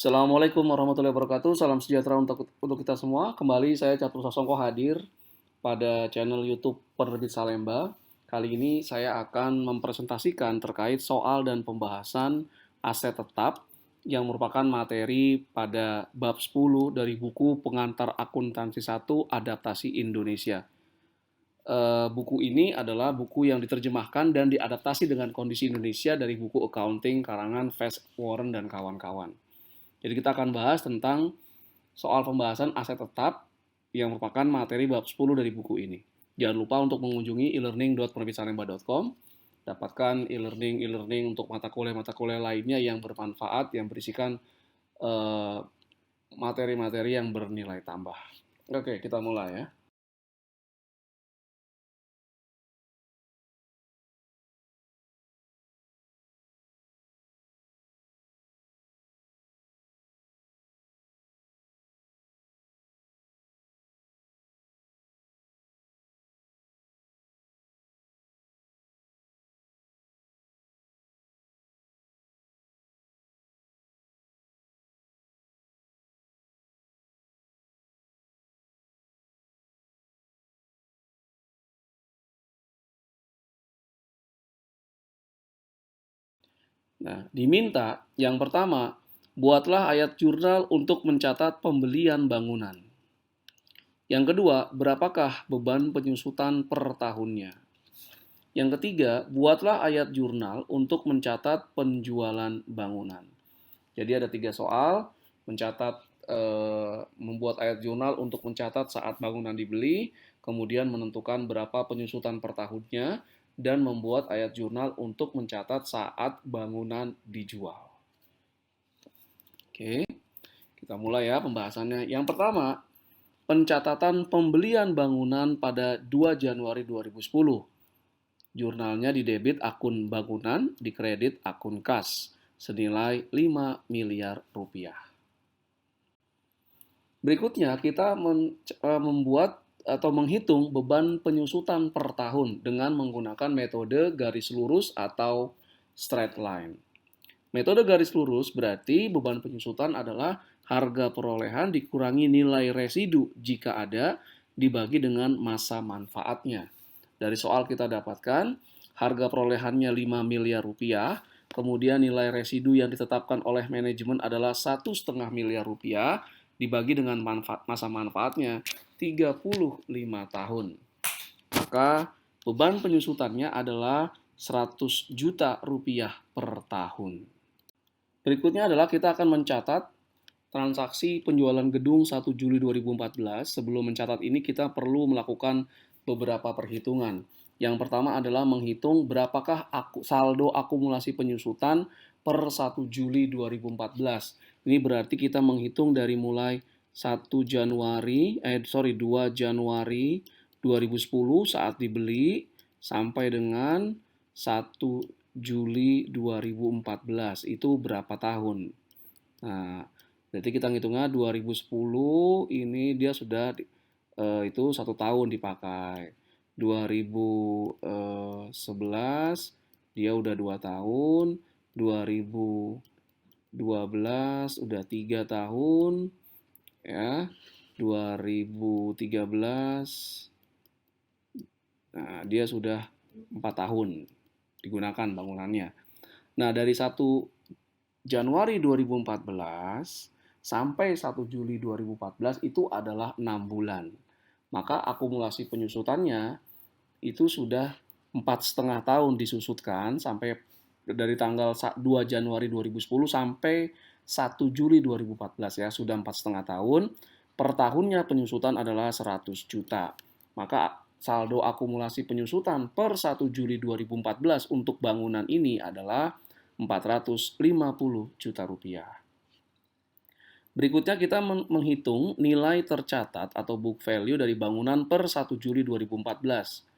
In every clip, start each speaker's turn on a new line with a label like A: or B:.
A: Assalamualaikum warahmatullahi wabarakatuh. Salam sejahtera untuk kita semua. Kembali saya Catur Sasongko hadir pada channel YouTube Penerbit Salemba. Kali ini saya akan mempresentasikan terkait soal dan pembahasan aset tetap yang merupakan materi pada bab 10 dari buku Pengantar Akuntansi 1 Adaptasi Indonesia. Buku ini adalah buku yang diterjemahkan dan diadaptasi dengan kondisi Indonesia dari buku accounting karangan Fast Warren dan kawan-kawan. Jadi kita akan bahas tentang soal pembahasan aset tetap yang merupakan materi bab 10 dari buku ini. Jangan lupa untuk mengunjungi e-learning.penerbitsalemba.com, dapatkan e-learning untuk mata kuliah lainnya yang bermanfaat, yang berisikan materi-materi yang bernilai tambah. Oke, kita mulai ya. Nah, diminta yang pertama, buatlah ayat jurnal untuk mencatat pembelian bangunan. Yang kedua, berapakah beban penyusutan per tahunnya? Yang ketiga, buatlah ayat jurnal untuk mencatat penjualan bangunan. Jadi ada 3 soal, membuat ayat jurnal untuk mencatat saat bangunan dibeli, kemudian menentukan berapa penyusutan per tahunnya, dan membuat ayat jurnal untuk mencatat saat bangunan dijual. Oke, kita mulai ya pembahasannya. Yang pertama, pencatatan pembelian bangunan pada 2 Januari 2010. Jurnalnya didebit akun bangunan, dikredit akun kas, senilai 5 miliar rupiah. Berikutnya kita membuat atau menghitung beban penyusutan per tahun dengan menggunakan metode garis lurus atau straight line. Metode garis lurus berarti beban penyusutan adalah harga perolehan dikurangi nilai residu jika ada dibagi dengan masa manfaatnya. Dari soal kita dapatkan harga perolehannya 5 miliar rupiah, kemudian nilai residu yang ditetapkan oleh manajemen adalah 1,5 miliar rupiah, dibagi dengan masa manfaatnya 35 tahun. Maka beban penyusutannya adalah 100 juta rupiah per tahun. Berikutnya adalah kita akan mencatat transaksi penjualan gedung 1 Juli 2014. Sebelum mencatat ini kita perlu melakukan beberapa perhitungan. Yang pertama adalah menghitung berapakah saldo akumulasi penyusutan per 1 Juli 2014. Ini berarti kita menghitung dari mulai 2 Januari 2010 saat dibeli sampai dengan 1 Juli 2014. Itu berapa tahun? Nah, berarti kita ngitungnya 2010 ini dia sudah itu 1 tahun dipakai. 2011 dia udah 2 tahun. 2012 udah 3 tahun, ya. 2013, nah dia sudah 4 tahun digunakan bangunannya. Nah, dari 1 Januari 2014 sampai 1 Juli 2014 itu adalah 6 bulan. Maka akumulasi penyusutannya itu sudah 4,5 tahun disusutkan sampai dari tanggal 2 Januari 2010 sampai 1 Juli 2014 ya, sudah 4,5 tahun. Per tahunnya penyusutan adalah 100 juta. Maka saldo akumulasi penyusutan per 1 Juli 2014 untuk bangunan ini adalah 450 juta rupiah. Berikutnya kita menghitung nilai tercatat atau book value dari bangunan per 1 Juli 2014.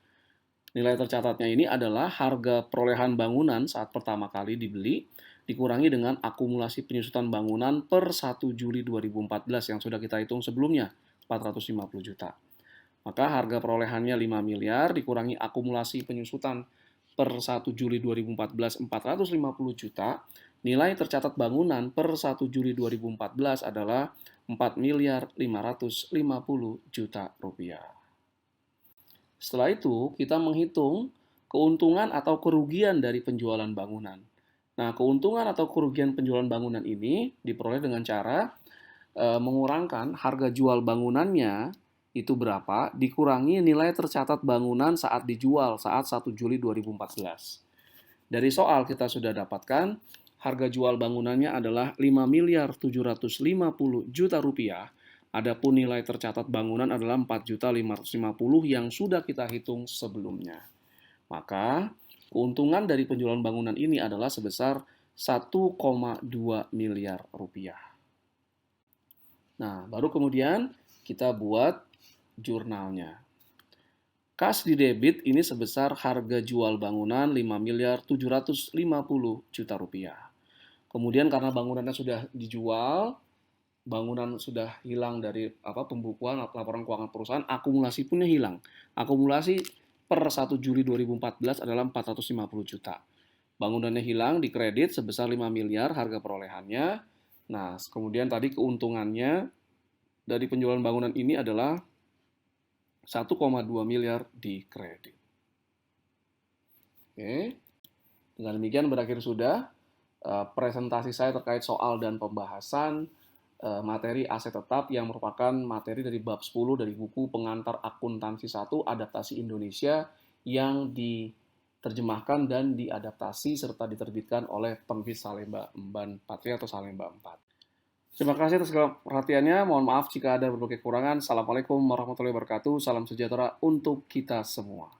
A: Nilai tercatatnya ini adalah harga perolehan bangunan saat pertama kali dibeli dikurangi dengan akumulasi penyusutan bangunan per 1 Juli 2014 yang sudah kita hitung sebelumnya, 450 juta. Maka harga perolehannya 5 miliar dikurangi akumulasi penyusutan per 1 Juli 2014 450 juta, nilai tercatat bangunan per 1 Juli 2014 adalah 4 miliar 550 juta rupiah. Setelah itu, kita menghitung keuntungan atau kerugian dari penjualan bangunan. Nah, keuntungan atau kerugian penjualan bangunan ini diperoleh dengan cara mengurangkan harga jual bangunannya itu berapa, dikurangi nilai tercatat bangunan saat dijual saat 1 Juli 2014. Dari soal kita sudah dapatkan harga jual bangunannya adalah 5 miliar 750 juta rupiah. Adapun nilai tercatat bangunan adalah 4 juta 550 yang sudah kita hitung sebelumnya. Maka keuntungan dari penjualan bangunan ini adalah sebesar 1,2 miliar rupiah. Nah, baru kemudian kita buat jurnalnya. Kas di debit ini sebesar harga jual bangunan 5 miliar 750 juta rupiah. Kemudian karena bangunannya sudah dijual, bangunan sudah hilang dari pembukuan laporan keuangan perusahaan, akumulasi punnya hilang. Akumulasi per 1 Juli 2014 adalah 450 juta. Bangunannya hilang, dikredit sebesar 5 miliar harga perolehannya. Nah, kemudian tadi keuntungannya dari penjualan bangunan ini adalah 1,2 miliar di kredit. Oke, dengan demikian berakhir sudah presentasi saya terkait soal dan pembahasan materi aset tetap yang merupakan materi dari bab 10 dari buku Pengantar Akuntansi 1 Adaptasi Indonesia yang diterjemahkan dan diadaptasi serta diterbitkan oleh penerbit Salemba Emban Patria atau Salemba 4. Terima kasih atas segala perhatiannya. Mohon maaf jika ada berbagai kekurangan. Assalamualaikum warahmatullahi wabarakatuh. Salam sejahtera untuk kita semua.